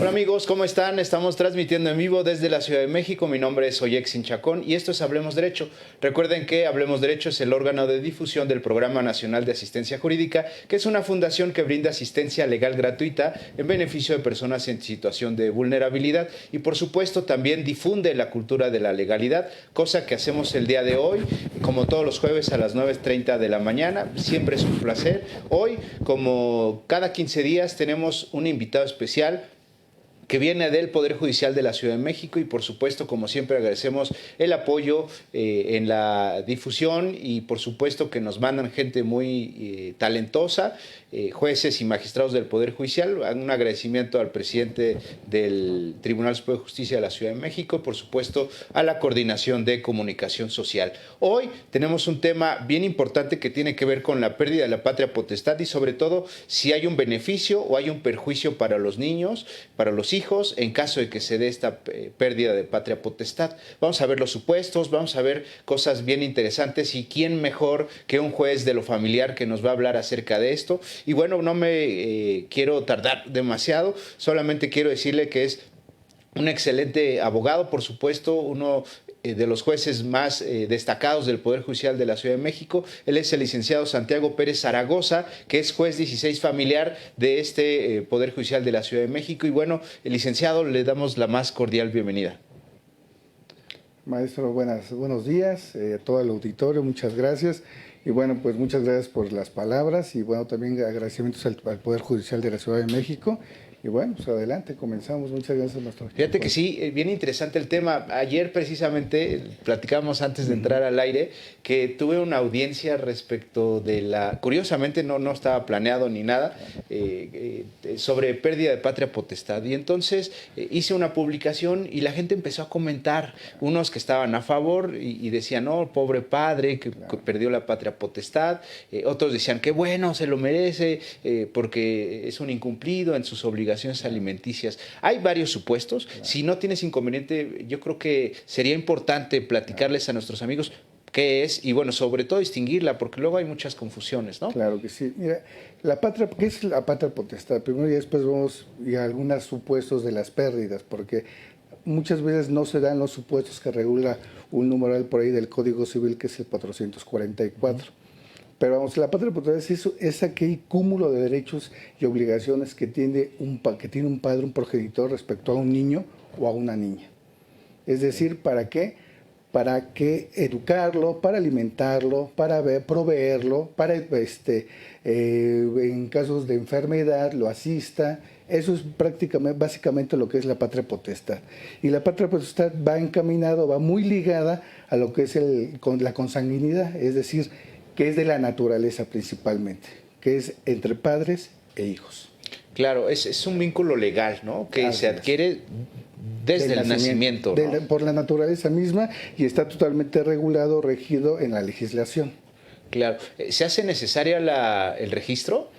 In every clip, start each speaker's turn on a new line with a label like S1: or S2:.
S1: Hola amigos, ¿cómo están? Estamos transmitiendo en vivo desde la Ciudad de México. Mi nombre es Oyexin Chacón y esto es Hablemos Derecho. Recuerden que Hablemos Derecho es el órgano de difusión del Programa Nacional de Asistencia Jurídica, que es una fundación que brinda asistencia legal gratuita en beneficio de personas en situación de vulnerabilidad y por supuesto también difunde la cultura de la legalidad, cosa que hacemos el día de hoy, como todos los jueves a las 9:30 de la mañana. Siempre es un placer. Hoy, como cada 15 días, tenemos un invitado especial que viene del Poder Judicial de la Ciudad de México y por supuesto, como siempre, agradecemos el apoyo en la difusión y por supuesto que nos mandan gente muy talentosa, jueces y magistrados del Poder Judicial. Un agradecimiento al presidente del Tribunal Superior de Justicia de la Ciudad de México, por supuesto a la Coordinación de Comunicación Social. Hoy tenemos un tema bien importante que tiene que ver con la pérdida de la patria potestad y sobre todo si hay un beneficio o hay un perjuicio para los niños, para los hijos, en caso de que se dé esta pérdida de patria potestad. Vamos a ver los supuestos, vamos a ver cosas bien interesantes y quién mejor que un juez de lo familiar que nos va a hablar acerca de esto. Y bueno, no me quiero tardar demasiado, solamente quiero decirle que es un excelente abogado, por supuesto, uno de los jueces más destacados del Poder Judicial de la Ciudad de México. Él es el licenciado Santiago Pérez Zaragoza, que es juez 16 familiar de este Poder Judicial de la Ciudad de México. Y bueno, el licenciado, le damos la más cordial bienvenida.
S2: Maestro, buenos días a todo el auditorio, muchas gracias. Y bueno, pues muchas gracias por las palabras y bueno, también agradecimientos al Poder Judicial de la Ciudad de México. Y bueno, pues adelante, comenzamos. Muchas gracias, maestro.
S1: Fíjate que sí, bien interesante el tema. Ayer precisamente platicábamos antes de entrar al aire que tuve una audiencia respecto de la, curiosamente no estaba planeado ni nada, sobre pérdida de patria potestad. Y entonces hice una publicación y la gente empezó a comentar, unos que estaban a favor y decían, no, pobre padre que perdió la patria potestad. Otros decían, qué bueno, se lo merece porque es un incumplido en sus obligaciones alimenticias. Hay varios supuestos. Claro. Si no tienes inconveniente, yo creo que sería importante platicarles a nuestros amigos qué es y bueno, sobre todo distinguirla, porque luego hay muchas confusiones, ¿no?
S2: Claro que sí. Mira, ¿qué es la patria potestad? Primero y después vamos a algunos supuestos de las pérdidas, porque muchas veces no se dan los supuestos que regula un numeral por ahí del Código Civil, que es el 444. Pero vamos, la patria potestad es aquel cúmulo de derechos y obligaciones que tiene un padre, un progenitor respecto a un niño o a una niña. Es decir, ¿para qué? Para que educarlo, para alimentarlo, para proveerlo, para en casos de enfermedad lo asista. Eso es básicamente lo que es la patria potestad. Y la patria potestad va encaminado, va muy ligada a lo que es la consanguinidad, es decir, que es de la naturaleza principalmente, que es entre padres e hijos.
S1: Claro, es un vínculo legal, ¿no? Que se adquiere desde el nacimiento, ¿no?
S2: Por la naturaleza misma y está totalmente regulado, regido en la legislación.
S1: Claro. ¿Se hace necesaria el registro?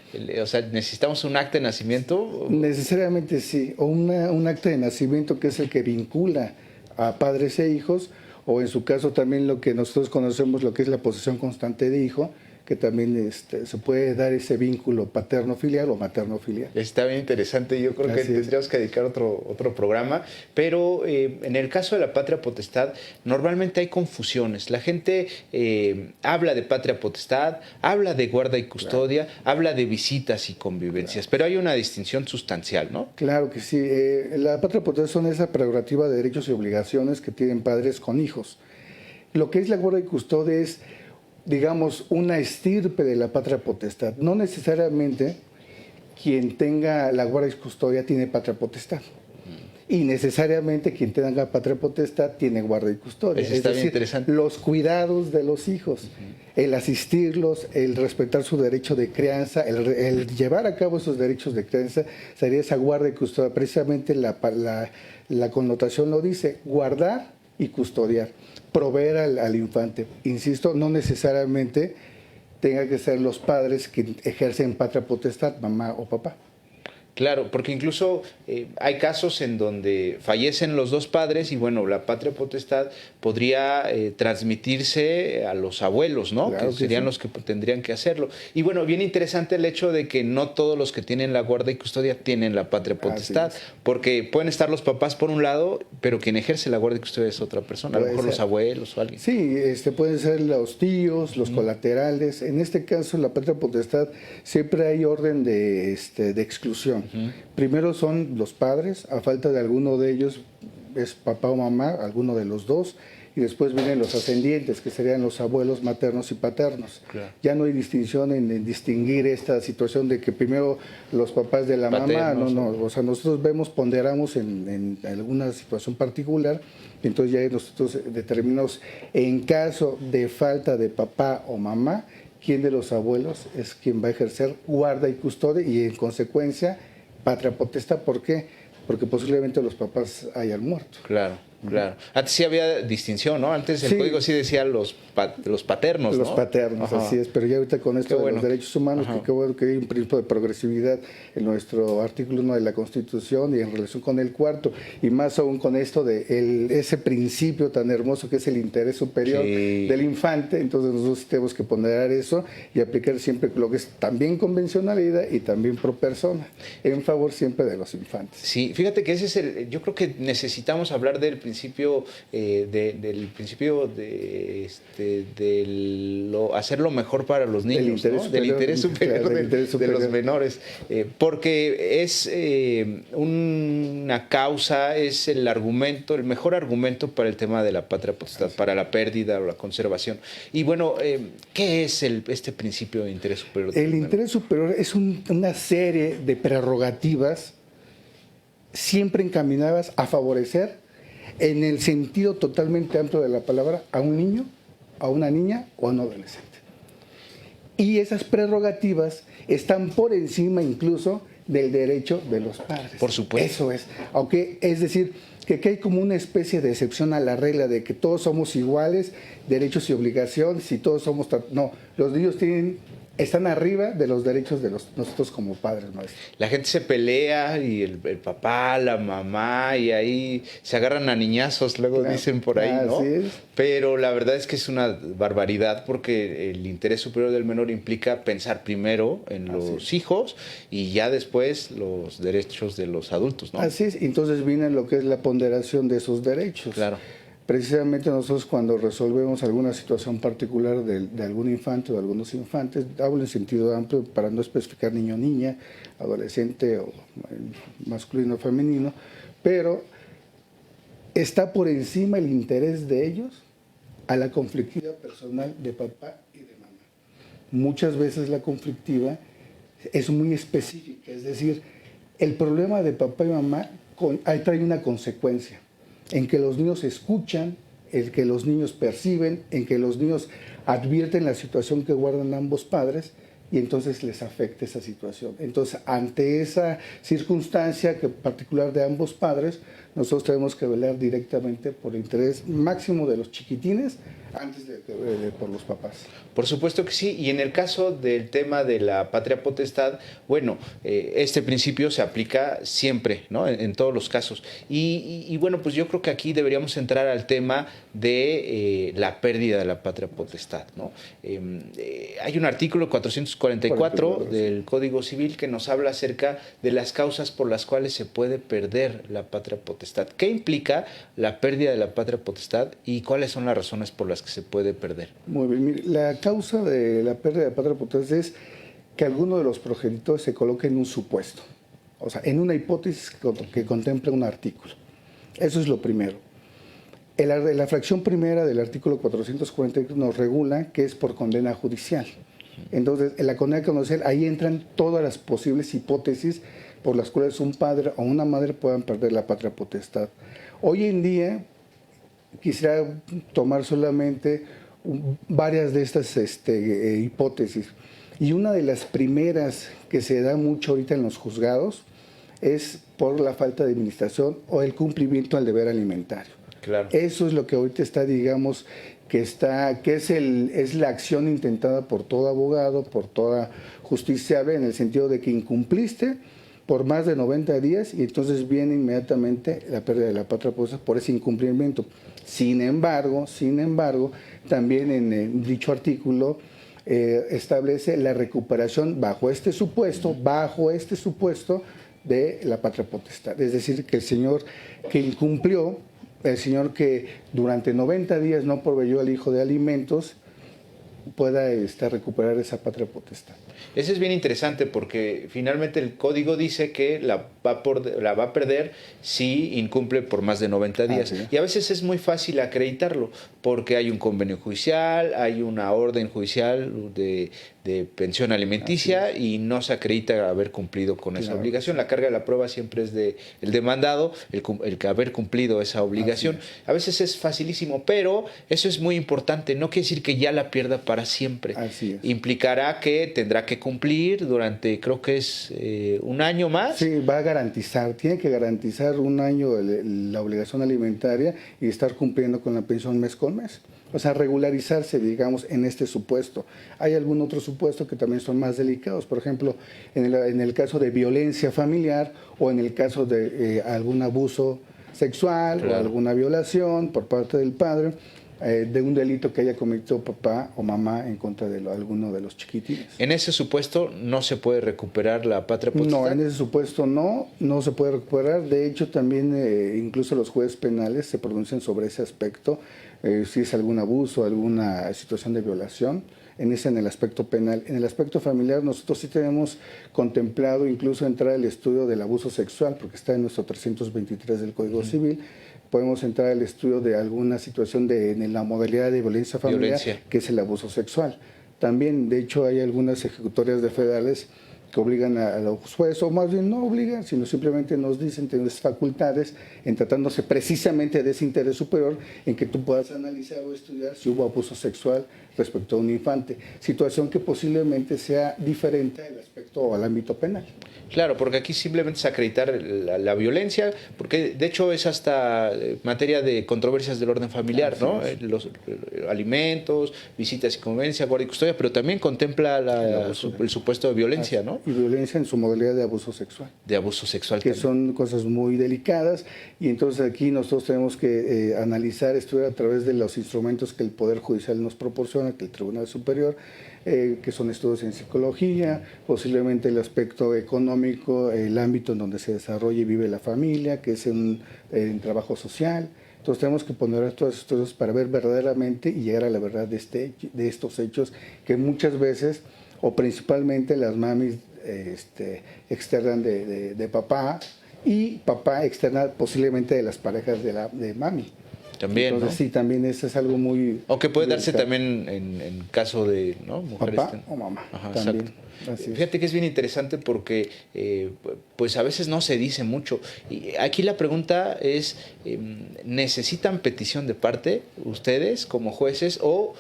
S1: O sea, ¿necesitamos un acta de nacimiento?
S2: Necesariamente sí, o un acta de nacimiento que es el que vincula a padres e hijos, o en su caso también lo que nosotros conocemos, lo que es la posesión constante de hijo, que también se puede dar ese vínculo paterno-filial o materno-filial.
S1: Está bien interesante, yo creo que tendríamos que dedicar otro programa, pero en el caso de la patria potestad, normalmente hay confusiones. La gente habla de patria potestad, habla de guarda y custodia, habla de visitas y convivencias, pero hay una distinción sustancial, ¿no?
S2: Claro que sí. La patria potestad son esa prerrogativa de derechos y obligaciones que tienen padres con hijos. Lo que es la guarda y custodia es, digamos, una estirpe de la patria potestad. No necesariamente quien tenga la guarda y custodia tiene patria potestad. Y necesariamente quien tenga patria potestad tiene guarda y custodia.
S1: Eso está bien interesante.
S2: Los cuidados de los hijos, el asistirlos, el respetar su derecho de crianza, el llevar a cabo esos derechos de crianza, sería esa guarda y custodia. Precisamente la connotación lo dice, guardar y custodiar, proveer al infante. Insisto, no necesariamente tenga que ser los padres que ejercen patria potestad, mamá o papá.
S1: Claro, porque incluso hay casos en donde fallecen los dos padres y bueno, la patria potestad podría transmitirse a los abuelos, ¿no?
S2: Claro
S1: Que
S2: que
S1: serían
S2: sí.
S1: los que tendrían que hacerlo. Y bueno, bien interesante el hecho de que no todos los que tienen la guarda y custodia tienen la patria
S2: Así
S1: potestad,
S2: es.
S1: porque pueden estar los papás por un lado, pero quien ejerce la guarda y custodia es otra persona, a lo
S2: Puede
S1: mejor los
S2: ser.
S1: abuelos o alguien.
S2: Sí, pueden ser los tíos, los colaterales. En este caso, la patria potestad, siempre hay orden de exclusión. Primero son los padres, a falta de alguno de ellos es papá o mamá, alguno de los dos, y después vienen los ascendientes, que serían los abuelos maternos y paternos.
S1: Claro.
S2: Ya no hay distinción en distinguir esta situación de que primero los papás de la
S1: Paternos,
S2: mamá, no, o sea, nosotros ponderamos en alguna situación particular, entonces ya nosotros determinamos en caso de falta de papá o mamá, quién de los abuelos es quien va a ejercer guarda y custodia y en consecuencia patria potestad. ¿Por qué? Porque posiblemente los papás hayan muerto.
S1: Claro, claro. Antes sí había distinción, ¿no? Antes el
S2: Sí.
S1: código sí decía los paternos, ¿no?
S2: Los paternos,
S1: Ajá.
S2: así es, pero ya ahorita con esto
S1: Qué
S2: de
S1: bueno.
S2: los derechos humanos,
S1: Ajá.
S2: que qué bueno que hay un principio de progresividad en nuestro artículo 1 de la Constitución y en relación con el cuarto, y más aún con esto de ese principio tan hermoso que es el interés superior
S1: Sí.
S2: del infante. Entonces nosotros tenemos que ponderar eso y aplicar siempre lo que es también convencionalidad y también pro persona, en favor siempre de los infantes.
S1: Sí, fíjate que ese es yo creo que necesitamos hablar del principio, hacer lo mejor para los niños,
S2: interés
S1: ¿no?
S2: superior,
S1: Del interés superior,
S2: claro, del interés
S1: de
S2: superior.
S1: los menores, porque es una causa, es el argumento, el mejor argumento para el tema de la patria potestad, para la pérdida o la conservación. Y bueno, ¿qué es este principio de interés superior?
S2: El interés superior es una serie de prerrogativas siempre encaminadas a favorecer, en el sentido totalmente amplio de la palabra, a un niño, a una niña o a un adolescente. Y esas prerrogativas están por encima incluso del derecho de los padres.
S1: Por supuesto.
S2: Eso es. Aunque, es decir, que aquí hay como una especie de excepción a la regla de que todos somos iguales, derechos y obligaciones, y todos somos... No, los niños están arriba de los derechos de nosotros como padres, maestro.
S1: La gente se pelea y el papá, la mamá, y ahí se agarran a niñazos, luego
S2: Claro,
S1: dicen por ahí, ¿no?
S2: así es.
S1: Pero la verdad es que es una barbaridad porque el interés superior del menor implica pensar primero en los hijos y ya después los derechos de los adultos, ¿no?
S2: Así es, entonces viene lo que es la ponderación de esos derechos.
S1: Claro.
S2: Precisamente nosotros cuando resolvemos alguna situación particular de algún infante o de algunos infantes, hablo en sentido amplio para no especificar niño o niña, adolescente o masculino o femenino, pero está por encima el interés de ellos a la conflictividad personal de papá y de mamá. Muchas veces la conflictiva es muy específica, es decir, el problema de papá y mamá ahí trae una consecuencia, en que los niños escuchan, en que los niños perciben, en que los niños advierten la situación que guardan ambos padres y entonces les afecta esa situación. Entonces, ante esa circunstancia particular de ambos padres, nosotros tenemos que velar directamente por el interés máximo de los chiquitines antes de por los papás.
S1: Por supuesto que sí, y en el caso del tema de la patria potestad, bueno, este principio se aplica siempre, ¿no? En todos los casos. Y bueno, pues yo creo que aquí deberíamos entrar al tema de la pérdida de la patria potestad, ¿no? Hay un artículo 444 del Código Civil que nos habla acerca de las causas por las cuales se puede perder la patria potestad. ¿Qué implica la pérdida de la patria potestad y cuáles son las razones por las que se puede perder?
S2: Muy bien, mire, la causa de la pérdida de patria potestad es que alguno de los progenitores se coloque en un supuesto, o sea, en una hipótesis que contempla un artículo. Eso es lo primero. La fracción primera del artículo 440 nos regula que es por condena judicial. Entonces, en la condena judicial, ahí entran todas las posibles hipótesis por las cuales un padre o una madre puedan perder la patria potestad. Hoy en día, quisiera tomar solamente varias de estas hipótesis. Y una de las primeras que se da mucho ahorita en los juzgados es por la falta de administración o el cumplimiento al deber alimentario.
S1: Claro.
S2: Eso es lo que ahorita está, digamos, que es la acción intentada por todo abogado, por toda justiciable, en el sentido de que incumpliste, por más de 90 días y entonces viene inmediatamente la pérdida de la patria potestad por ese incumplimiento. Sin embargo, también en dicho artículo establece la recuperación bajo este supuesto de la patria potestad. Es decir, que el señor que incumplió, el señor que durante 90 días no proveyó al hijo de alimentos, pueda recuperar esa patria potestad.
S1: Eso es bien interesante porque finalmente el código dice que la va a perder si incumple por más de 90 días. Y a veces es muy fácil acreditarlo porque hay un convenio judicial, hay una orden judicial de pensión alimenticia y no se acredita haber cumplido con esa obligación. La carga de la prueba siempre es del demandado, el haber cumplido esa obligación. A veces es facilísimo, pero eso es muy importante. No quiere decir que ya la pierda para siempre. Implicará que tendrá que cumplir durante, creo que es un año más.
S2: Sí, va a garantizar, tiene que garantizar un año la obligación alimentaria y estar cumpliendo con la pensión mes con mes. O sea, regularizarse, digamos, en este supuesto. Hay algún otro supuesto que también son más delicados. Por ejemplo, en el caso de violencia familiar o en el caso de algún abuso sexual o alguna violación por parte del padre, de un delito que haya cometido papá o mamá en contra de alguno de los chiquitines.
S1: ¿En ese supuesto no se puede recuperar la patria potestad?
S2: No, en ese supuesto no se puede recuperar. De hecho, también incluso los jueces penales se pronuncian sobre ese aspecto, si es algún abuso, alguna situación de violación. En el aspecto penal. En el aspecto familiar nosotros sí tenemos contemplado incluso entrar al estudio del abuso sexual, porque está en nuestro 323 del Código Civil. Podemos entrar al estudio de alguna situación en la modalidad de violencia familiar, que es el abuso sexual. También, de hecho, hay algunas ejecutorias de federales que obligan a los jueces, o más bien no obligan, sino simplemente nos dicen tener facultades en tratándose precisamente de ese interés superior en que tú puedas analizar o estudiar si hubo abuso sexual respecto a un infante, situación que posiblemente sea diferente al aspecto o al ámbito penal.
S1: Claro, porque aquí simplemente es acreditar la violencia, porque de hecho es hasta materia de controversias del orden familiar, ¿no? Los alimentos, visitas y convivencia, guardia y custodia, pero también contempla el supuesto de violencia, ¿no?
S2: Y violencia en su modalidad de abuso sexual.
S1: De abuso sexual.
S2: Que son cosas muy delicadas y entonces aquí nosotros tenemos que analizar, estudiar a través de los instrumentos que el Poder Judicial nos proporciona, que el Tribunal Superior, que son estudios en psicología, posiblemente el aspecto económico, el ámbito en donde se desarrolla y vive la familia, que es en trabajo social. Entonces tenemos que poner todos estos estudios para ver verdaderamente y llegar a la verdad de estos hechos que muchas veces, o principalmente las mamis externan de papá y papá externa posiblemente de las parejas de mami.
S1: También,
S2: entonces,
S1: ¿no?
S2: Sí, también eso es algo muy...
S1: Aunque puede darse también en caso de, ¿no?, mujeres.
S2: Papá o mamá.
S1: Ajá,
S2: también.
S1: Fíjate que es bien interesante porque pues a veces no se dice mucho. Y aquí la pregunta es, ¿necesitan petición de parte ustedes como jueces o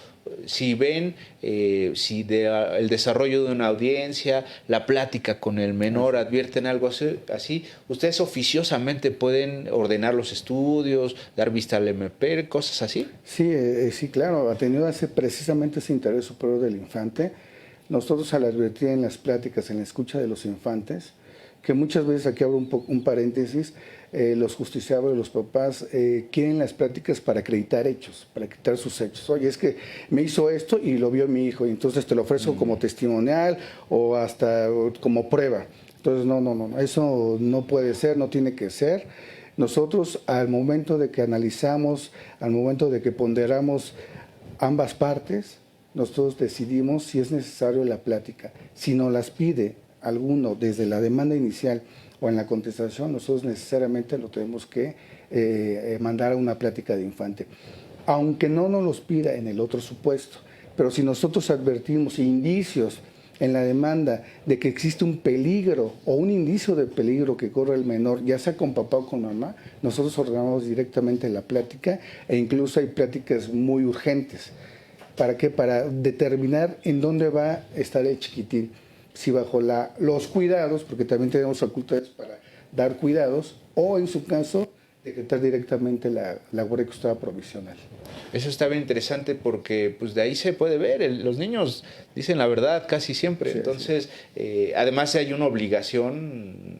S1: si ven el desarrollo de una audiencia, la plática con el menor advierten algo así, ustedes oficiosamente pueden ordenar los estudios, dar vista al MP, cosas así?
S2: Sí, sí, claro, atendiendo precisamente ese interés superior del infante, nosotros al advertir en las pláticas, en la escucha de los infantes, que muchas veces, aquí abro un paréntesis, los justiciables, los papás quieren las pláticas para acreditar hechos, para acreditar sus hechos. Oye, es que me hizo esto y lo vio mi hijo, y entonces te lo ofrezco como testimonial o hasta como prueba. Entonces, no, eso no puede ser, no tiene que ser. Nosotros, al momento de que analizamos, al momento de que ponderamos ambas partes, nosotros decidimos si es necesario la plática. Si nos las pide alguno desde la demanda inicial o en la contestación, nosotros necesariamente lo tenemos que mandar a una plática de infante. Aunque no nos los pida en el otro supuesto, pero si nosotros advertimos indicios en la demanda de que existe un peligro o un indicio de peligro que corre el menor, ya sea con papá o con mamá, nosotros ordenamos directamente la plática e incluso hay pláticas muy urgentes. ¿Para qué? Para determinar en dónde va a estar el chiquitín. Si bajo los cuidados, porque también tenemos facultades para dar cuidados, o en su caso, decretar directamente la guardia y custodia provisional.
S1: Eso está bien interesante porque pues de ahí se puede ver, los niños dicen la verdad casi siempre,
S2: Sí,
S1: entonces además hay una obligación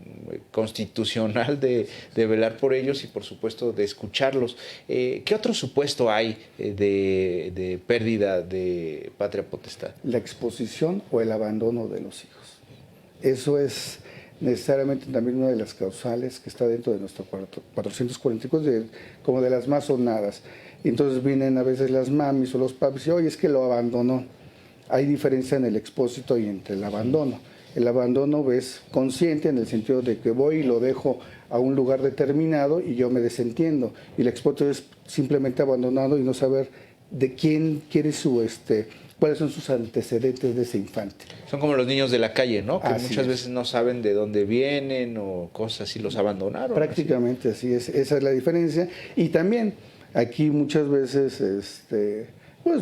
S1: constitucional de velar por ellos y por supuesto de escucharlos. ¿Qué otro supuesto hay de pérdida de patria potestad?
S2: La exposición o el abandono de los hijos. Eso es necesariamente también una de las causales que está dentro de nuestro 444, como de las más sonadas. Entonces vienen a veces las mamis o los papis y, oye, es que lo abandonó. Hay diferencia en el expósito y entre el abandono. El abandono es consciente en el sentido de que voy y lo dejo a un lugar determinado y yo me desentiendo. Y el expósito es simplemente abandonado y no saber de quién quiere cuáles son sus antecedentes de ese infante.
S1: Son como los niños de la calle, ¿no? Que
S2: Así
S1: muchas
S2: es.
S1: veces no saben de dónde vienen o cosas así, los abandonaron.
S2: Prácticamente así es, esa es la diferencia. Y también aquí muchas veces pues,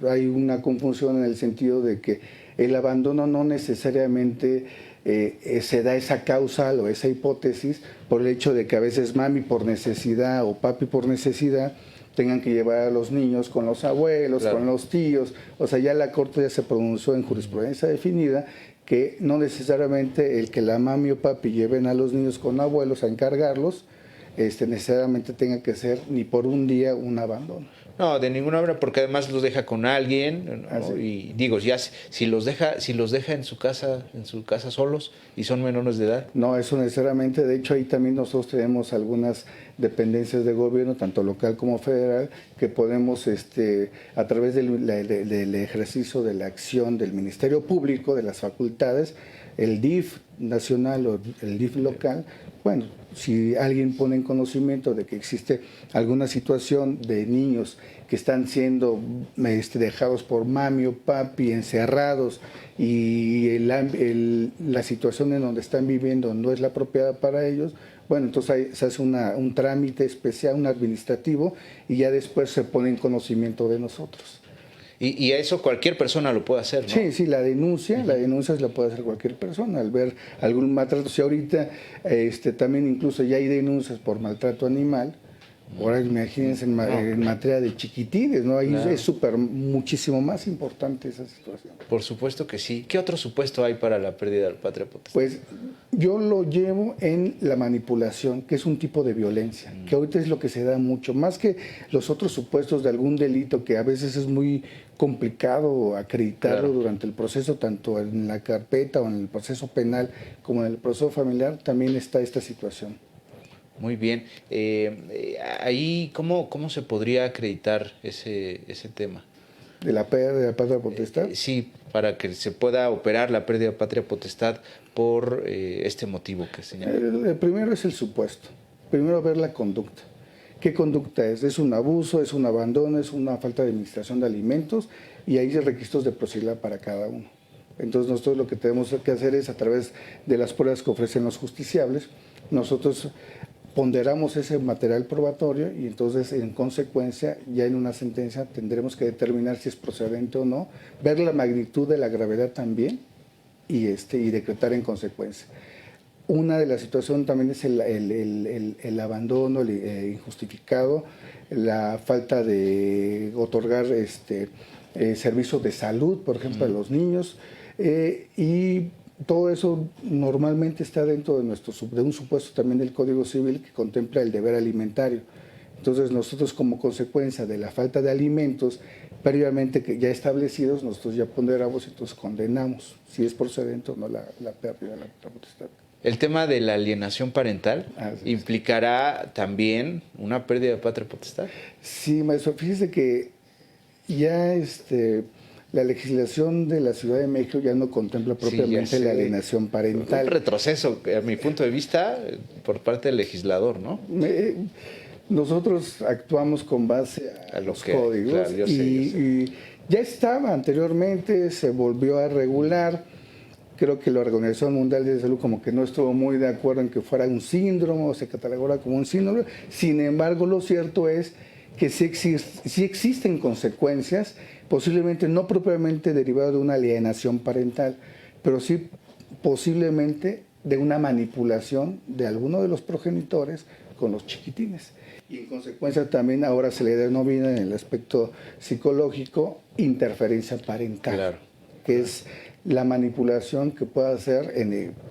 S2: hay una confusión en el sentido de que el abandono no necesariamente se da esa causal o esa hipótesis por el hecho de que a veces mami por necesidad o papi por necesidad tengan que llevar a los niños con los abuelos,
S1: claro,
S2: con los tíos. O sea, ya la Corte ya se pronunció en jurisprudencia definida que no necesariamente el que la mami o papi lleven a los niños con abuelos a encargarlos, necesariamente tenga que ser ni por un día un abandono.
S1: No, de ninguna manera, porque además los deja con alguien, ¿no? Y digo, ya si los deja en su casa solos y son menores de edad.
S2: No, eso necesariamente. De hecho, ahí también nosotros tenemos algunas dependencias de gobierno, tanto local como federal, que podemos, a través del ejercicio de la acción del Ministerio Público, de las facultades, el DIF nacional o el DIF local, bueno, si alguien pone en conocimiento de que existe alguna situación de niños que están siendo dejados por mami o papi, encerrados, y la situación en donde están viviendo no es la apropiada para ellos, bueno, entonces ahí se hace un trámite especial, un administrativo, y ya después se pone en conocimiento de nosotros.
S1: Y eso cualquier persona lo puede hacer, ¿no?
S2: Sí, sí, la denuncia la puede hacer cualquier persona al ver algún maltrato. Si ahorita también incluso ya hay denuncias por maltrato animal, ahora imagínense en materia de chiquitines, ¿no? Ahí claro, es muchísimo más importante esa situación.
S1: Por supuesto que sí. ¿Qué otro supuesto hay para la pérdida de la patria potestad?
S2: Pues yo lo llevo en la manipulación, que es un tipo de violencia, que ahorita es lo que se da mucho, más que los otros supuestos de algún delito que a veces es muy complicado acreditarlo claro, durante el proceso, tanto en la carpeta o en el proceso penal como en el proceso familiar, también está esta situación.
S1: Muy bien. Ahí, ¿cómo se podría acreditar ese tema?
S2: ¿De la pérdida de la patria potestad?
S1: Sí, para que se pueda operar la pérdida de patria potestad por este motivo que señala.
S2: El primero es el supuesto. Primero ver la conducta. ¿Qué conducta es? ¿Es un abuso? ¿Es un abandono? ¿Es una falta de administración de alimentos? Y ahí hay requisitos de posibilidad para cada uno. Entonces nosotros lo que tenemos que hacer es, a través de las pruebas que ofrecen los justiciables, nosotros ponderamos ese material probatorio y entonces en consecuencia ya en una sentencia tendremos que determinar si es procedente o no, ver la magnitud de la gravedad también y decretar en consecuencia. Una de las situaciones también es el abandono injustificado, la falta de otorgar servicios de salud, por ejemplo, a los niños, y todo eso normalmente está dentro de un supuesto también del Código Civil que contempla el deber alimentario. Entonces nosotros, como consecuencia de la falta de alimentos previamente que ya establecidos, nosotros ya ponderamos y entonces condenamos si es procedente o no la pérdida de la potestad.
S1: El tema de la alienación parental implicará también una pérdida de patria potestad.
S2: Sí, maestro, fíjese que ya la legislación de la Ciudad de México ya no contempla propiamente la alienación parental.
S1: Un retroceso, a mi punto de vista, por parte del legislador, ¿no?
S2: Nosotros actuamos con base a los códigos, claro, yo sé. Y ya estaba anteriormente, se volvió a regular. Creo que la Organización Mundial de Salud como que no estuvo muy de acuerdo en que fuera un síndrome o se catalogara como un síndrome. Sin embargo, lo cierto es que sí existen consecuencias, posiblemente no propiamente derivadas de una alienación parental, pero sí posiblemente de una manipulación de alguno de los progenitores con los chiquitines. Y en consecuencia también ahora se le denomina en el aspecto psicológico interferencia parental,
S1: Claro.
S2: que es la manipulación que puede hacer,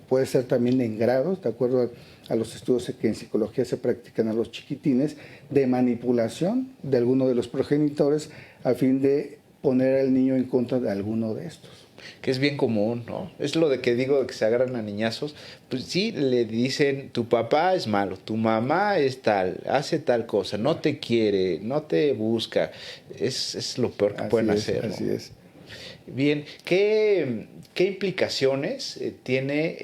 S2: puede ser también en grados, de acuerdo a los estudios que en psicología se practican a los chiquitines, de manipulación de alguno de los progenitores a fin de poner al niño en contra de alguno de estos.
S1: Que es bien común, ¿no? Es lo de que digo, de que se agarran a niñazos. Pues sí, le dicen, tu papá es malo, tu mamá es tal, hace tal cosa, no te quiere, no te busca. Es lo peor que pueden hacer, ¿no?
S2: Así es.
S1: Bien, ¿qué implicaciones tiene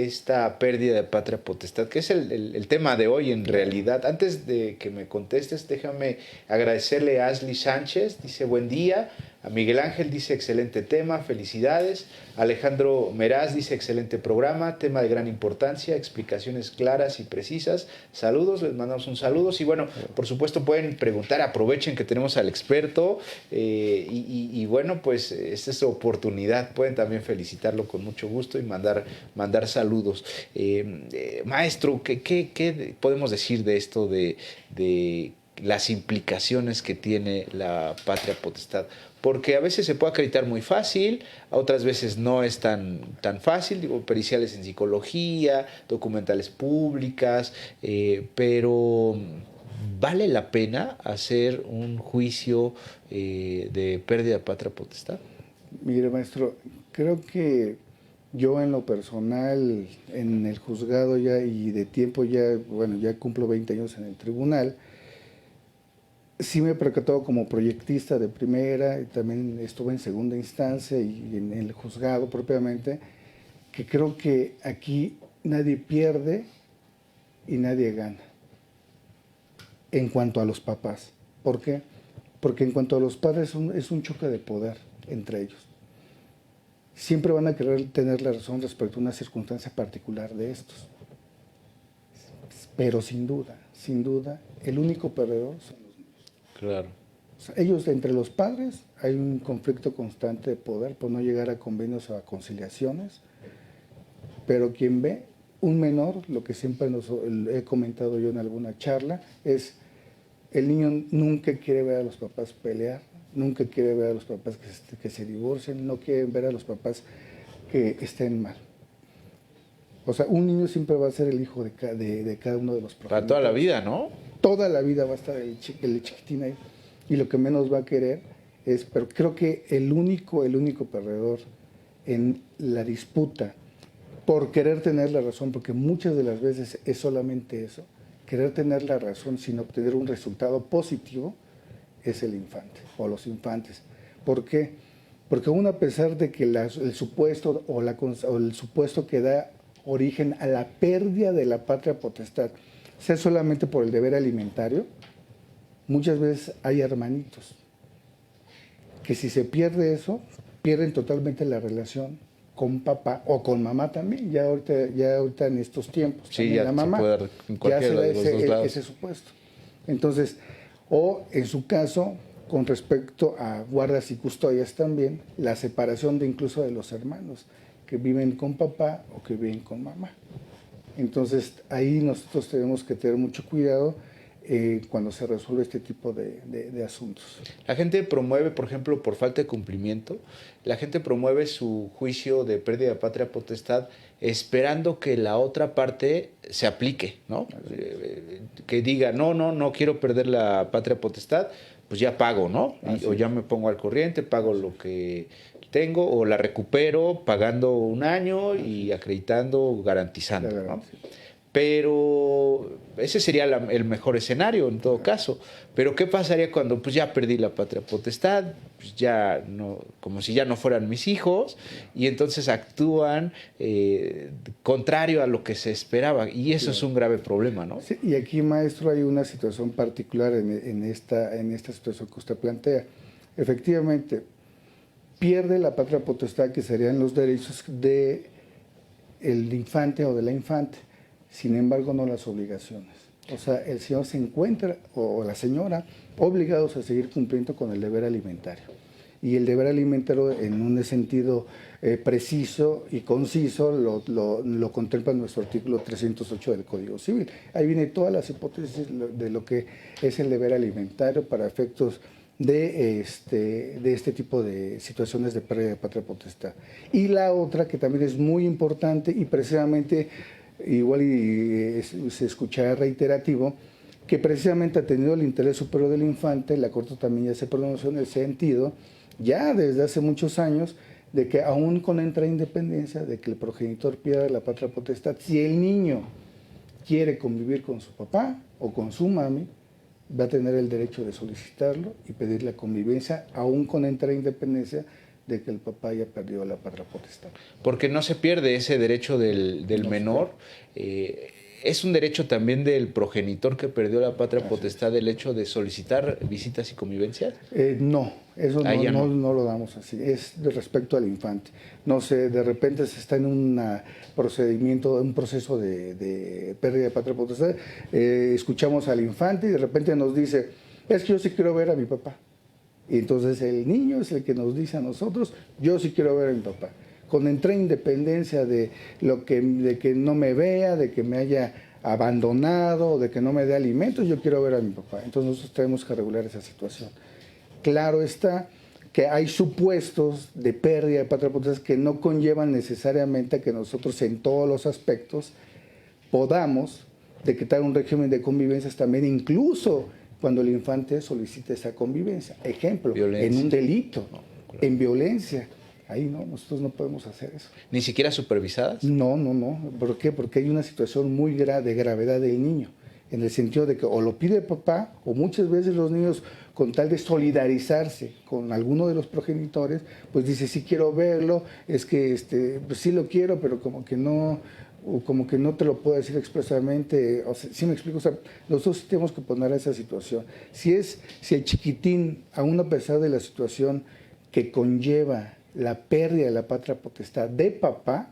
S1: esta pérdida de patria potestad? Que es el tema de hoy en realidad. Antes de que me contestes, déjame agradecerle a Ashley Sánchez, dice buen día. A Miguel Ángel dice excelente tema, felicidades. Alejandro Meraz dice excelente programa, tema de gran importancia, explicaciones claras y precisas. Saludos, les mandamos un saludo. Y bueno, por supuesto pueden preguntar, aprovechen que tenemos al experto y bueno, pues esta es su oportunidad. Pueden también felicitarlo con mucho gusto y mandar saludos. Maestro, ¿qué podemos decir de esto de las implicaciones que tiene la patria potestad? Porque a veces se puede acreditar muy fácil, a otras veces no es tan fácil, digo, periciales en psicología, documentales públicas, pero ¿vale la pena hacer un juicio de pérdida de patria potestad?
S2: Mire, maestro, creo que yo en lo personal, en el juzgado ya y de tiempo ya, bueno, ya cumplo 20 años en el tribunal, sí me he percatado como proyectista de primera, y también estuve en segunda instancia y en el juzgado propiamente, que creo que aquí nadie pierde y nadie gana en cuanto a los papás. ¿Por qué? Porque en cuanto a los padres es un choque de poder entre ellos. Siempre van a querer tener la razón respecto a una circunstancia particular de estos. Pero sin duda, el único perdedor son los niños.
S1: Claro.
S2: O sea, ellos, entre los padres, hay un conflicto constante de poder por no llegar a convenios o a conciliaciones, pero quien ve un menor, lo que siempre he comentado yo en alguna charla, es el niño nunca quiere ver a los papás pelear, nunca quiere ver a los papás que se divorcien, no quiere ver a los papás que estén mal. O sea, un niño siempre va a ser el hijo de cada uno de los progenitores.
S1: Para toda la vida, ¿no?
S2: Toda la vida va a estar el chiquitín ahí. Y lo que menos va a querer es, pero creo que el único perdedor en la disputa por querer tener la razón, porque muchas de las veces es solamente eso, querer tener la razón sin obtener un resultado positivo, es el infante o los infantes. ¿Por qué? Porque aún a pesar de que el supuesto o el supuesto que da origen a la pérdida de la patria potestad sea solamente por el deber alimentario, muchas veces hay hermanitos que si se pierde eso, pierden totalmente la relación con papá o con mamá también. Ya ahorita en estos tiempos,
S1: sí, ya
S2: la mamá
S1: se puede dar en
S2: ya se da
S1: de los dos lados.
S2: ese supuesto. Entonces, o en su caso, con respecto a guardas y custodias también, la separación incluso de los hermanos que viven con papá o que viven con mamá. Entonces, ahí nosotros tenemos que tener mucho cuidado cuando se resuelve este tipo de asuntos.
S1: La gente promueve, por ejemplo, por falta de cumplimiento, la gente promueve su juicio de pérdida de patria potestad esperando que la otra parte se aplique, ¿no? Que diga, no quiero perder la patria potestad, pues ya pago, ¿no? O ya me pongo al corriente, pago lo que tengo o la recupero pagando un año y acreditando, garantizando, ¿no? Pero ese sería el mejor escenario en todo caso. Pero ¿qué pasaría cuando pues ya perdí la patria potestad? Pues ya no, como si ya no fueran mis hijos, y entonces actúan contrario a lo que se esperaba, y eso es un grave problema, ¿no?
S2: Sí, y aquí, maestro, hay una situación particular en esta situación que usted plantea. Efectivamente, pierde la patria potestad, que serían los derechos del infante o de la infante. Sin embargo, no las obligaciones. O sea, el señor se encuentra, o la señora, obligados a seguir cumpliendo con el deber alimentario. y el deber alimentario en un sentido preciso y conciso lo contempla nuestro artículo 308 del Código Civil. Ahí viene todas las hipótesis de lo que es el deber alimentario para efectos de este tipo de situaciones de pérdida de patria potestad. Y la otra que también es muy importante y precisamente igual se escuchará reiterativo, que precisamente atendiendo el interés superior del infante, la Corte también ya se pronunció en el sentido, ya desde hace muchos años, de que aún con entrada independencia, de que el progenitor pierda la patria potestad, si el niño quiere convivir con su papá o con su mami, va a tener el derecho de solicitarlo y pedir la convivencia, aún con entrada independencia, de que el papá haya perdido la patria potestad.
S1: Porque no se pierde ese derecho del
S2: No
S1: menor. Es un derecho también del progenitor que perdió la patria potestad el hecho de solicitar visitas y convivencias.
S2: No, eso
S1: no.
S2: No lo damos así, es de respecto al infante. No sé, de repente se está en un proceso de pérdida de patria potestad, escuchamos al infante y de repente nos dice, es que yo sí quiero ver a mi papá. Y entonces el niño es el que nos dice a nosotros, yo sí quiero ver a mi papá. Con entrada independencia de que no me vea, de que me haya abandonado, de que no me dé alimentos, yo quiero ver a mi papá. Entonces nosotros tenemos que regular esa situación. Claro está que hay supuestos de pérdida de patria potestad que no conllevan necesariamente a que nosotros en todos los aspectos podamos decretar un régimen de convivencias también, incluso cuando el infante solicite esa convivencia. Ejemplo, violencia. En un delito, en violencia. Ahí no, nosotros no podemos hacer eso.
S1: ¿Ni siquiera supervisadas?
S2: No. ¿Por qué? Porque hay una situación muy de gravedad del niño, en el sentido de que o lo pide papá, o muchas veces los niños, con tal de solidarizarse con alguno de los progenitores, pues dice, sí quiero verlo, es que pues sí lo quiero, pero como que no te lo puedo decir expresamente. O sea, ¿sí me explico? O sea, nosotros sí tenemos que poner a esa situación. Si el chiquitín, aún a pesar de la situación que conlleva la pérdida de la patria potestad de papá,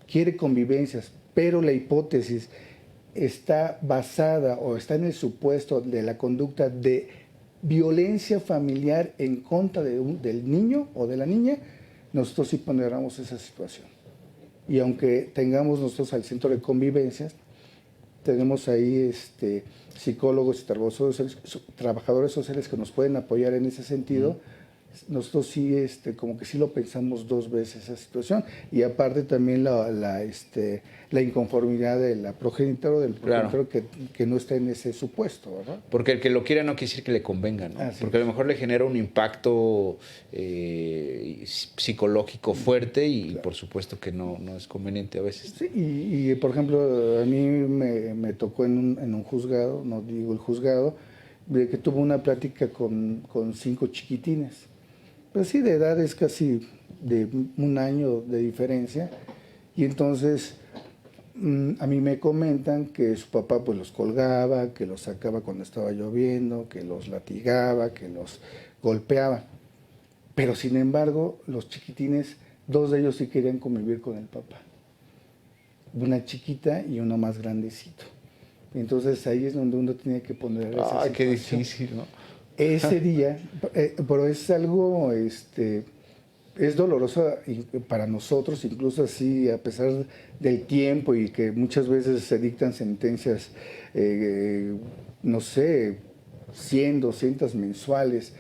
S2: quiere convivencias, pero la hipótesis está basada o está en el supuesto de la conducta de violencia familiar en contra del niño o de la niña, nosotros sí ponderamos esa situación. Y aunque tengamos nosotros al centro de convivencias, tenemos ahí psicólogos y trabajadores sociales que nos pueden apoyar en ese sentido. Nosotros sí, como que sí lo pensamos dos veces esa situación, y aparte también la inconformidad de la progenitora o del progenitor, claro, que no está en ese supuesto, ¿verdad?
S1: Porque el que lo quiera no quiere decir que le convenga, ¿no? Porque a lo mejor le genera un impacto psicológico fuerte y claro, por supuesto que no es conveniente a veces.
S2: Sí, y por ejemplo, a mí me tocó en un juzgado, no digo el juzgado, de que tuvo una plática con 5 chiquitines. Pues sí, de edades casi de un año de diferencia, y entonces a mí me comentan que su papá pues los colgaba, que los sacaba cuando estaba lloviendo, que los latigaba, que los golpeaba, pero sin embargo los chiquitines, 2 de ellos sí querían convivir con el papá, una chiquita y uno más grandecito. Entonces ahí es donde uno tiene que poner esa situación.
S1: Qué difícil, ¿no?
S2: Ese día, pero es algo, es doloroso para nosotros, incluso así, a pesar del tiempo y que muchas veces se dictan sentencias, no sé, 100, 200 mensuales,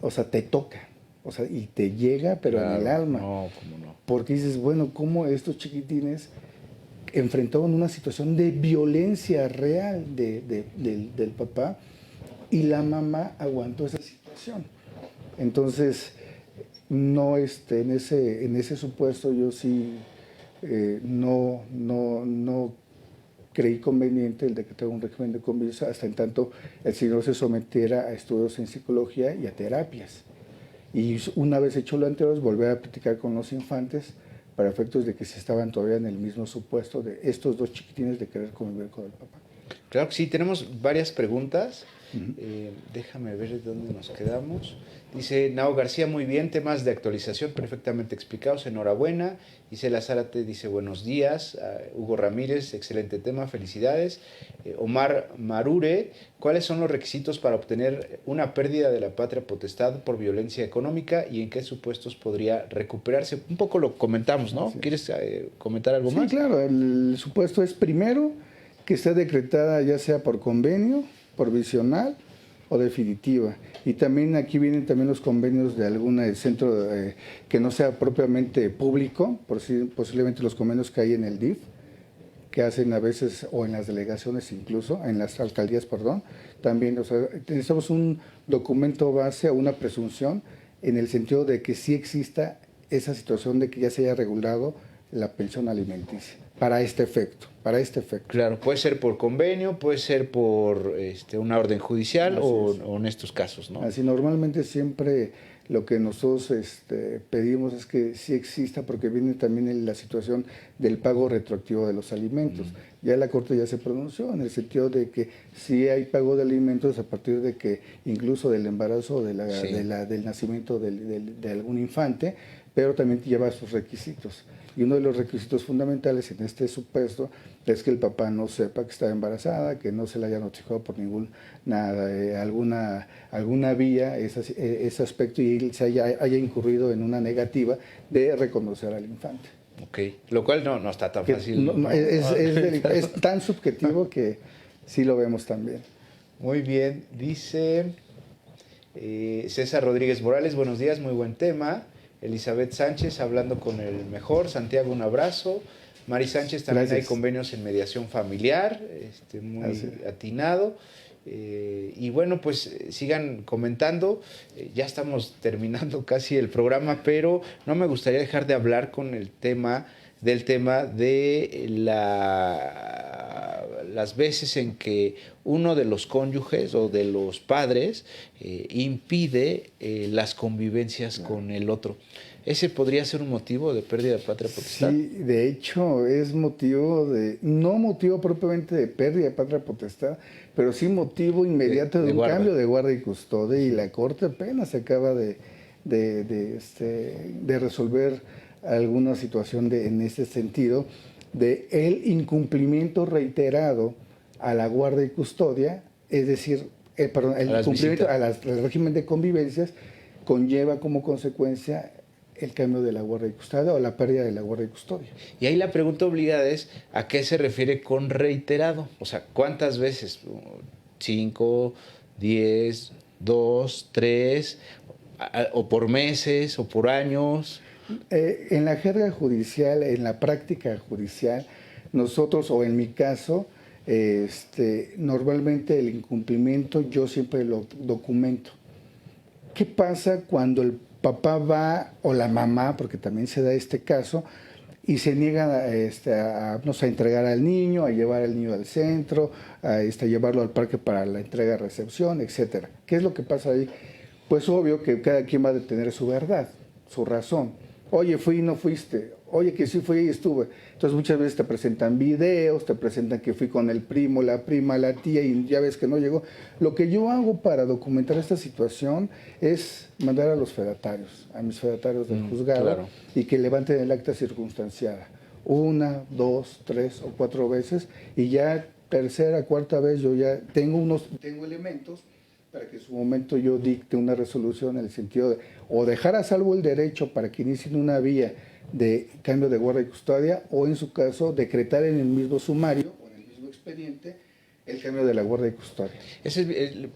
S2: o sea, te toca, o sea, y te llega, pero claro, en el alma.
S1: No, cómo no.
S2: Porque dices, bueno, ¿cómo estos chiquitines enfrentaban una situación de violencia real del papá? Y la mamá aguantó esa situación. Entonces, no en ese supuesto yo sí no creí conveniente el decretar un régimen de convivencia hasta en tanto el señor se sometiera a estudios en psicología y a terapias. Y una vez hecho lo anterior, volver a platicar con los infantes para efectos de que se estaban todavía en el mismo supuesto de estos 2 chiquitines de querer convivir con el papá.
S1: Claro que sí, tenemos varias preguntas. Déjame ver dónde nos quedamos. Dice Nao García, muy bien, temas de actualización perfectamente explicados, enhorabuena. Isela Zárate dice buenos días. Hugo Ramírez, excelente tema, felicidades. Omar Marure, ¿cuáles son los requisitos para obtener una pérdida de la patria potestad por violencia económica y en qué supuestos podría recuperarse? Un poco lo comentamos, ¿no? ¿Quieres comentar algo más?
S2: Sí, claro, el supuesto es primero que esté decretada ya sea por convenio, provisional o definitiva. Y también aquí vienen también los convenios de algún centro que no sea propiamente público, posiblemente los convenios que hay en el DIF, que hacen a veces, o en las delegaciones incluso, en las alcaldías, perdón, también, o sea, necesitamos un documento base o una presunción en el sentido de que sí exista esa situación de que ya se haya regulado la pensión alimenticia, para este efecto.
S1: Claro, puede ser por convenio, puede ser por una orden judicial o en estos casos, ¿no?
S2: Así, normalmente siempre lo que nosotros pedimos es que sí exista, porque viene también en la situación del pago retroactivo de los alimentos. Ya la Corte ya se pronunció en el sentido de que sí hay pago de alimentos a partir de que incluso del embarazo, del nacimiento de algún infante, pero también lleva sus requisitos. Y uno de los requisitos fundamentales en este supuesto es que el papá no sepa que está embarazada, que no se le haya notificado por alguna vía ese aspecto, y él haya incurrido en una negativa de reconocer al infante.
S1: Ok, lo cual no está tan fácil.
S2: Es tan subjetivo que sí lo vemos también.
S1: Muy bien, dice César Rodríguez Morales, buenos días, muy buen tema. Elizabeth Sánchez, hablando con el mejor. Santiago, un abrazo. Mari Sánchez, también gracias. Hay convenios en mediación familiar, muy atinado. Y bueno, pues sigan comentando. Ya estamos terminando casi el programa, pero no me gustaría dejar de hablar con el tema de las veces en que uno de los cónyuges o de los padres impide las convivencias con el otro. ¿Ese podría ser un motivo de pérdida de patria potestad?
S2: Sí, de hecho es no motivo propiamente de pérdida de patria potestad, pero sí motivo inmediato de un cambio de guarda y custodia, y la Corte apenas acaba de resolver alguna situación en ese sentido, de el incumplimiento reiterado a la guarda y custodia, es decir, el incumplimiento al régimen de convivencias conlleva como consecuencia el cambio de la guarda y custodia o la pérdida de la guarda y custodia.
S1: Y ahí la pregunta obligada es, ¿a qué se refiere con reiterado? O sea, ¿cuántas veces? 5, 10, 2, 3, o por meses, o por años.
S2: En la jerga judicial, en la práctica judicial, nosotros, o en mi caso, normalmente el incumplimiento yo siempre lo documento. ¿Qué pasa cuando el papá va, o la mamá, porque también se da este caso, y se niega a entregar al niño, a llevar al niño al centro, a llevarlo al parque para la entrega-recepción, etcétera? ¿Qué es lo que pasa ahí? Pues obvio que cada quien va a tener su verdad, su razón. Oye, fui y no fuiste. Oye, que sí fui y estuve. Entonces muchas veces te presentan videos, te presentan que fui con el primo, la prima, la tía, y ya ves que no llegó. Lo que yo hago para documentar esta situación es mandar a los fedatarios, a mis fedatarios del juzgado, claro, y que levanten el acta circunstanciada 1, 2, 3 o 4 veces, y ya tercera, cuarta vez yo ya tengo elementos para que en su momento yo dicte una resolución en el sentido de o dejar a salvo el derecho para que inicien una vía de cambio de guarda y custodia, o en su caso decretar en el mismo sumario o en el mismo expediente el cambio de la guarda y custodia.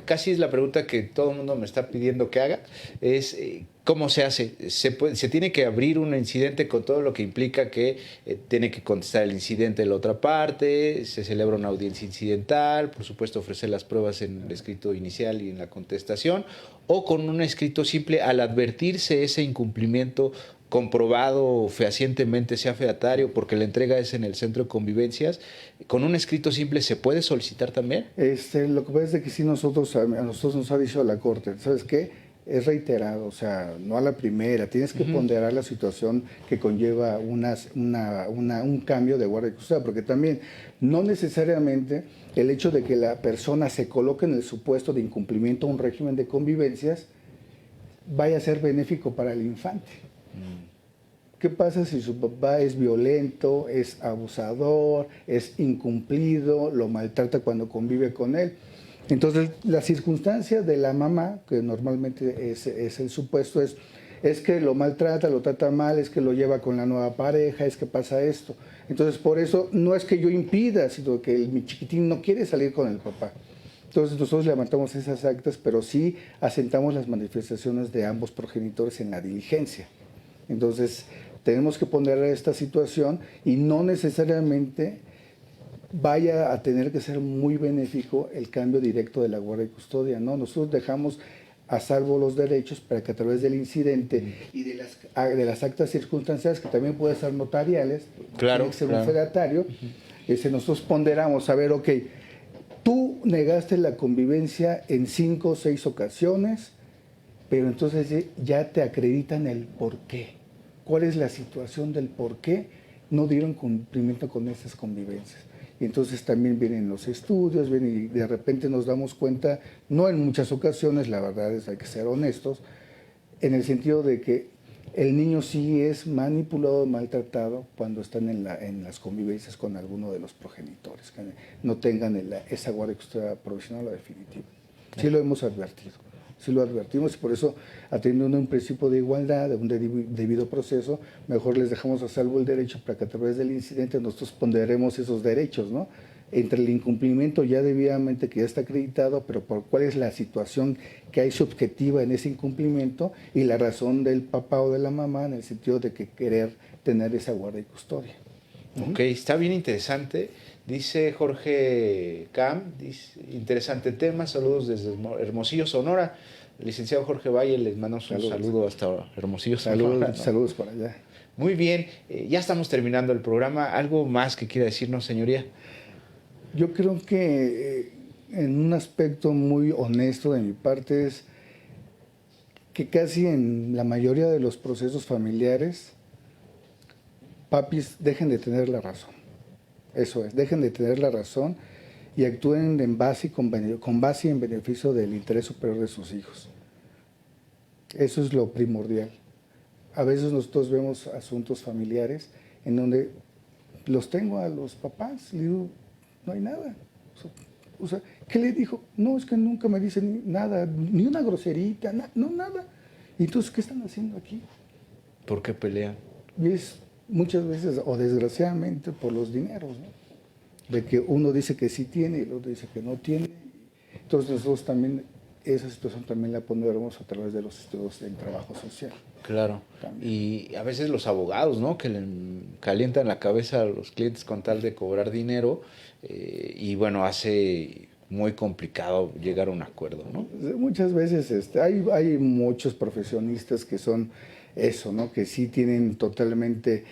S1: Casi es la pregunta que todo el mundo me está pidiendo que haga, es ¿cómo se hace? Se tiene que abrir un incidente con todo lo que implica que tiene que contestar el incidente de la otra parte, se celebra una audiencia incidental, por supuesto ofrecer las pruebas en el escrito inicial y en la contestación, o con un escrito simple al advertirse ese incumplimiento comprobado fehacientemente, sea fedatario, porque la entrega es en el centro de convivencias, con un escrito simple se puede solicitar también.
S2: Lo que pasa es que sí, a nosotros nos ha dicho la Corte, ¿sabes qué? es reiterado, o sea, no a la primera, tienes que ponderar la situación que conlleva un cambio de guardia y custodia, porque también no necesariamente el hecho de que la persona se coloque en el supuesto de incumplimiento a un régimen de convivencias vaya a ser benéfico para el infante. ¿Qué pasa si su papá es violento, es abusador, es incumplido, lo maltrata cuando convive con él? Entonces, la circunstancia de la mamá, que normalmente es el supuesto, es que lo maltrata, lo trata mal, es que lo lleva con la nueva pareja, es que pasa esto. Entonces, por eso no es que yo impida, sino que mi chiquitín no quiere salir con el papá. Entonces, nosotros levantamos esas actas, pero sí asentamos las manifestaciones de ambos progenitores en la diligencia. Entonces, tenemos que poner esta situación y no necesariamente vaya a tener que ser muy benéfico el cambio directo de la guardia y custodia, ¿no? Nosotros dejamos a salvo los derechos para que a través del incidente y de las actas circunstanciales, que también pueden ser notariales,
S1: claro,
S2: tiene que ser un fedatario, nosotros ponderamos, a ver, ok, tú negaste la convivencia en 5 o 6 ocasiones, pero entonces ya te acreditan el por qué. ¿Cuál es la situación del por qué no dieron cumplimiento con esas convivencias? Y entonces también vienen los estudios, y de repente nos damos cuenta, no en muchas ocasiones, la verdad es hay que ser honestos, en el sentido de que el niño sí es manipulado, maltratado cuando están en las convivencias con alguno de los progenitores, que no tengan esa guardia y custodia provisional o definitiva. Sí lo hemos advertido. Sí lo advertimos y por eso, atendiendo un principio de igualdad, de un debido proceso, mejor les dejamos a salvo el derecho para que a través del incidente nosotros ponderemos esos derechos, ¿no? Entre el incumplimiento ya debidamente que ya está acreditado, pero por cuál es la situación que hay subjetiva en ese incumplimiento y la razón del papá o de la mamá en el sentido de que querer tener esa guardia y custodia.
S1: Ok, está bien interesante. Dice Jorge Cam, interesante tema, saludos desde Hermosillo, Sonora. El licenciado Jorge Valle les manda un saludo hasta Hermosillo, Sonora. ¿No?
S2: Saludos para allá.
S1: Muy bien, ya estamos terminando el programa. ¿Algo más que quiera decirnos, señoría?
S2: Yo creo que en un aspecto muy honesto de mi parte es que casi en la mayoría de los procesos familiares, papis dejen de tener la razón. Eso es, dejen de tener la razón y actúen con base y en beneficio del interés superior de sus hijos. Eso es lo primordial. A veces nosotros vemos asuntos familiares en donde los tengo a los papás, le digo, no hay nada. O sea, ¿qué le dijo? No, es que nunca me dicen nada, ni una groserita, no, nada. ¿Y entonces qué están haciendo aquí?
S1: ¿Por qué pelean?
S2: Y es muchas veces, o desgraciadamente, por los dineros, ¿no? De que uno dice que sí tiene y el otro dice que no tiene. Entonces nosotros también, esa situación también la pondremos a través de los estudios en trabajo social.
S1: Claro. También. Y a veces los abogados, ¿no? Que le calientan la cabeza a los clientes con tal de cobrar dinero y bueno, hace muy complicado llegar a un acuerdo, ¿no?
S2: Muchas veces hay muchos profesionistas que son eso, ¿no? Que sí tienen totalmente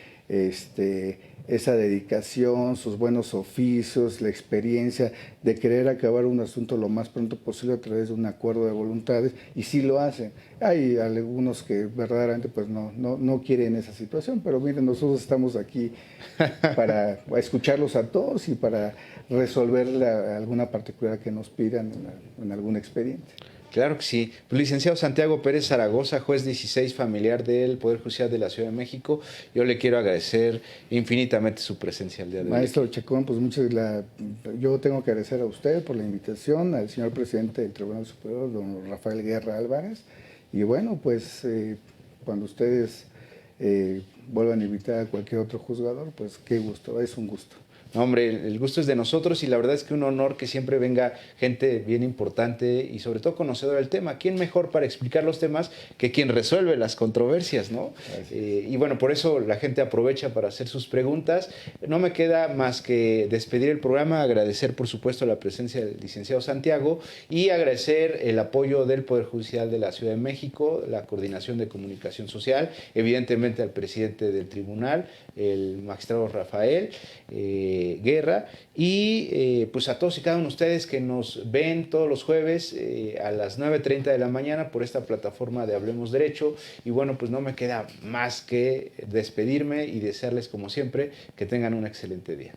S2: esa dedicación, sus buenos oficios, la experiencia de querer acabar un asunto lo más pronto posible a través de un acuerdo de voluntades, y sí lo hacen. Hay algunos que verdaderamente pues no quieren esa situación, pero miren, nosotros estamos aquí para escucharlos a todos y para resolver alguna particular que nos pidan en algún expediente.
S1: Claro que sí. Pues, licenciado Santiago Pérez Zaragoza, juez 16 familiar del Poder Judicial de la Ciudad de México, yo le quiero agradecer infinitamente su presencia el día de hoy.
S2: Maestro Chacón, pues yo tengo que agradecer a usted por la invitación, al señor presidente del Tribunal Superior, don Rafael Guerra Álvarez, y bueno, pues cuando ustedes vuelvan a invitar a cualquier otro juzgador, pues qué gusto, es un gusto.
S1: No, hombre, el gusto es de nosotros y la verdad es que un honor que siempre venga gente bien importante y sobre todo conocedora del tema. ¿Quién mejor para explicar los temas que quien resuelve las controversias, ¿no? Y bueno, por eso la gente aprovecha para hacer sus preguntas. No me queda más que despedir el programa, agradecer por supuesto la presencia del licenciado Santiago y agradecer el apoyo del Poder Judicial de la Ciudad de México, la Coordinación de Comunicación Social, evidentemente al presidente del tribunal, el magistrado Rafael, Guerra, y pues a todos y cada uno de ustedes que nos ven todos los jueves a las 9:30 de la mañana por esta plataforma de Hablemos Derecho. Y bueno, pues no me queda más que despedirme y desearles como siempre que tengan un excelente día.